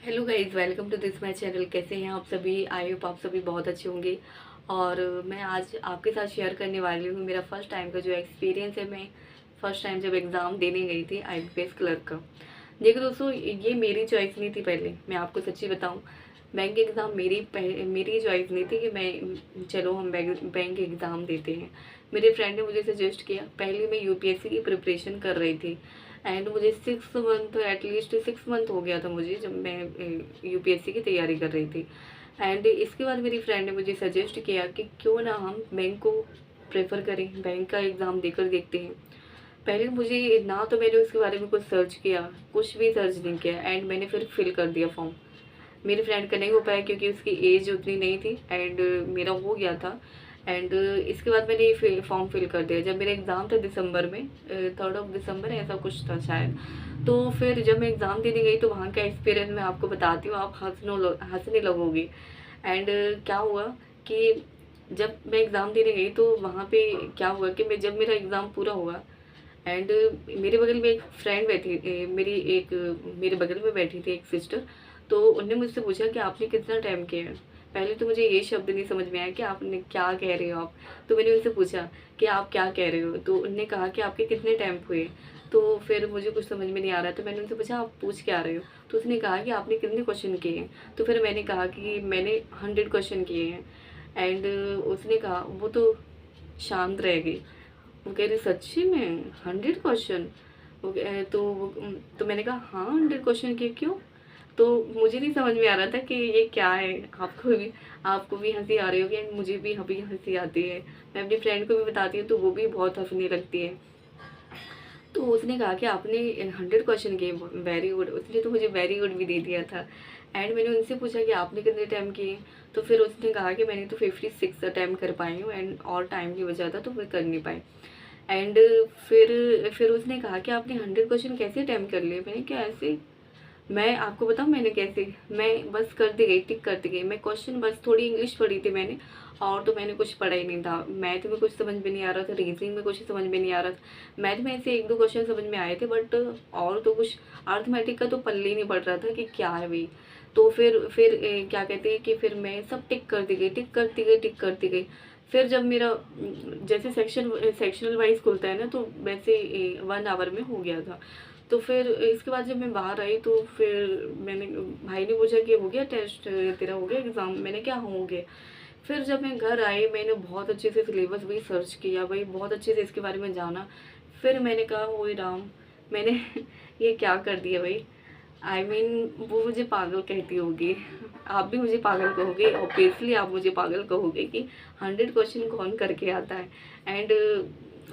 Hello guys, welcome to this my channel. कैसे हैं आप सभी? आई होप आप सभी बहुत अच्छे होंगे। और मैं आज आपके साथ शेयर करने वाली हूँ मेरा फर्स्ट टाइम का जो एक्सपीरियंस है। मैं फर्स्ट टाइम जब एग्ज़ाम देने गई थी आईबीपीएस क्लर्क का। देखो दोस्तों, ये मेरी चॉइस नहीं थी। पहले मैं आपको सच्ची बताऊँ, बैंक एग्ज़ाम मेरी चॉइस नहीं थी कि मैं चलो हम बैंक एग्ज़ाम देते हैं। मेरे फ्रेंड ने मुझे सजेस्ट किया। पहले मैं यूपीएससी की प्रिपरेशन कर रही थी एंड मुझे 6 मंथ, एटलीस्ट 6 मंथ हो गया था मुझे, जब मैं यूपीएससी की तैयारी कर रही थी। एंड इसके बाद मेरी फ्रेंड ने मुझे सजेस्ट किया कि क्यों ना हम बैंक को प्रेफर करें, बैंक का एग्ज़ाम देकर देखते हैं। पहले मुझे ना तो मैंने उसके बारे में कुछ सर्च किया, कुछ भी सर्च नहीं किया एंड मैंने फिर फिल कर दिया फॉर्म। मेरे फ्रेंड का नहीं हो पाया क्योंकि उसकी एज उतनी नहीं थी एंड मेरा हो गया था। एंड इसके बाद मैंने ये फॉर्म फिल कर दिया। जब मेरा एग्ज़ाम था दिसंबर में, 3 दिसंबर ऐसा कुछ था शायद। तो फिर जब मैं एग्ज़ाम देने गई तो वहाँ का एक्सपीरियंस मैं आपको बताती हूँ, आप हंसने लगोगे। एंड क्या हुआ कि जब मैं एग्ज़ाम देने गई तो वहाँ पे क्या हुआ कि मैं जब मेरा एग्ज़ाम पूरा हुआ एंड मेरे बगल में एक फ्रेंड बैठी, मेरे बगल में बैठी थी एक सिस्टर। तो उनने मुझसे पूछा कि आपने कितना टाइम किया है। पहले तो मुझे ये शब्द नहीं समझ में आया कि आपने क्या कह रहे हो आप। तो मैंने उनसे पूछा कि आप क्या कह रहे हो, तो उनने कहा कि आपके कितने टाइम हुए। तो फिर मुझे कुछ समझ में नहीं आ रहा, तो मैंने उनसे पूछा आप पूछ क्या रहे हो। तो उसने कहा कि आपने कितने क्वेश्चन किए हैं। तो फिर मैंने कहा कि मैंने 100 क्वेश्चन किए हैं। एंड उसने कहा, वो तो शांत रह गई। वो कह रही सच्ची में 100 क्वेश्चन? तो मैंने कहा हाँ, 100 क्वेश्चन किए, क्यों? तो मुझे नहीं समझ में आ रहा था कि ये क्या है। आपको भी हंसी आ रही होगी एंड मुझे भी अभी हंसी आती है। मैं अपनी फ्रेंड को भी बताती हूँ तो वो भी बहुत हंसने लगती है। तो उसने कहा कि आपने 100 क्वेश्चन किए, वेरी गुड। उसने तो मुझे वेरी गुड भी दे दिया था। एंड मैंने उनसे पूछा कि आपने कितने टाइम किए। तो फिर उसने कहा कि मैंने तो 56 अटैम्प्ट कर पाई हूँ एंड और टाइम की वजह था तो फिर कर नहीं पाई। एंड फिर उसने कहा कि आपने 100 क्वेश्चन कैसे अटैम्प्ट कर लिए। मैंने क्या ऐसे, मैं आपको बताऊँ मैंने कैसे, मैं बस करती गई, टिक करती गई। मैं क्वेश्चन बस थोड़ी इंग्लिश पढ़ी थी मैंने, और तो मैंने कुछ पढ़ा ही नहीं था। मैथ में कुछ समझ में नहीं आ रहा था, रीजनिंग में कुछ समझ में नहीं आ रहा था। मैथ में ऐसे 1-2 क्वेश्चन समझ में आए थे बट और तो कुछ अर्थमेटिक का तो पल्ले ही नहीं पड़ रहा था कि क्या है भाई। तो फिर क्या कहते हैं कि फिर मैं सब टिक करती गई, टिक करती गई, टिक करती गई। फिर जब मेरा जैसे सेक्शनल वाइज खुलता है ना, तो वैसे 1 आवर में हो गया था। तो फिर इसके बाद जब मैं बाहर आई तो फिर मैंने, भाई ने पूछा कि हो गया टेस्ट, तेरा हो गया एग्ज़ाम। मैंने क्या हो गया। फिर जब मैं घर आई मैंने बहुत अच्छे से सिलेबस भी सर्च किया भाई, बहुत अच्छे से इसके बारे में जाना। फिर मैंने कहा ओए राम, मैंने ये क्या कर दिया भाई। वो मुझे पागल कहती होगी, आप भी मुझे पागल कहोगे, ऑब्वियसली आप मुझे पागल कहोगे कि 100 क्वेश्चन कौन करके आता है। एंड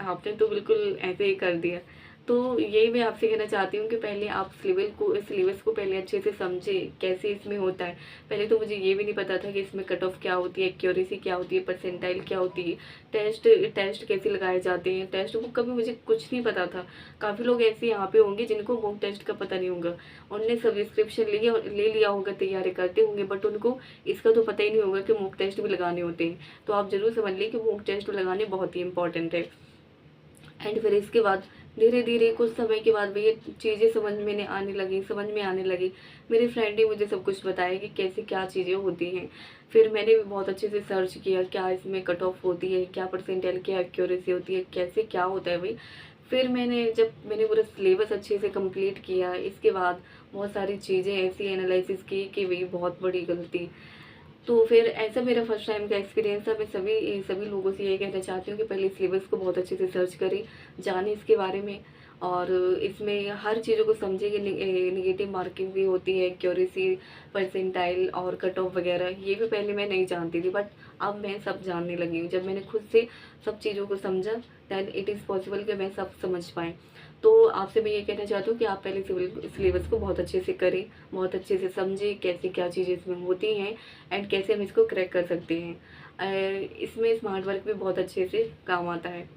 आपने तो बिल्कुल ऐसे ही कर दिया। तो यही मैं आपसे कहना चाहती हूँ कि पहले आप सिलेबस को पहले अच्छे से समझें कैसे इसमें होता है। पहले तो मुझे ये भी नहीं पता था कि इसमें कट ऑफ क्या होती है, एक्यूरेसी क्या होती है, परसेंटाइल क्या होती है, टेस्ट टेस्ट कैसे लगाए जाते हैं, टेस्ट बुक का भी मुझे कुछ नहीं पता था। काफ़ी लोग ऐसे यहाँ पे होंगे जिनको मॉक टेस्ट का पता नहीं होगा। उनने सब्सक्रिप्शन ले लिया होगा, तैयारी करते होंगे, बट उनको इसका तो पता ही नहीं होगा कि मॉक टेस्ट भी लगाने होते हैं। तो आप ज़रूर समझ लीजिए कि मॉक टेस्ट लगाने बहुत ही इंपॉर्टेंट है। एंड फिर इसके बाद धीरे धीरे कुछ समय के बाद भैया चीज़ें समझ में आने लगी। मेरी फ्रेंड ने मुझे सब कुछ बताया कि कैसे क्या चीज़ें होती हैं। फिर मैंने भी बहुत अच्छे से सर्च किया, क्या इसमें कट ऑफ होती है, क्या परसेंटाइल, क्या एक्यूरेसी होती है, कैसे क्या होता है भाई। फिर जब मैंने पूरा सिलेबस अच्छे से कंप्लीट किया, इसके बाद बहुत सारी चीज़ें ऐसी एनालिसिस की कि भाई बहुत बड़ी गलती। तो फिर ऐसा मेरा फर्स्ट टाइम का एक्सपीरियंस था। मैं सभी सभी लोगों से यही कहना चाहती हूँ कि पहले सिलेबस को बहुत अच्छे से सर्च करें, जानें इसके बारे में। और इसमें हर चीज़ों को समझें कि निगेटिव मार्किंग भी होती है, एक्यूरेसी, परसेंटाइल और कट ऑफ वगैरह। ये भी पहले मैं नहीं जानती थी बट अब मैं सब जानने लगी हूँ। जब मैंने खुद से सब चीज़ों को समझा दैन इट इज़ पॉसिबल कि मैं सब समझ पाएँ। तो आपसे मैं ये कहना चाहती हूँ कि आप पहले सिलेबस को बहुत अच्छे से करें, बहुत अच्छे से समझें कैसे क्या चीज़ें इसमें होती हैं एंड कैसे हम इसको क्रैक कर सकते हैं। इसमें स्मार्ट वर्क भी बहुत अच्छे से काम आता है।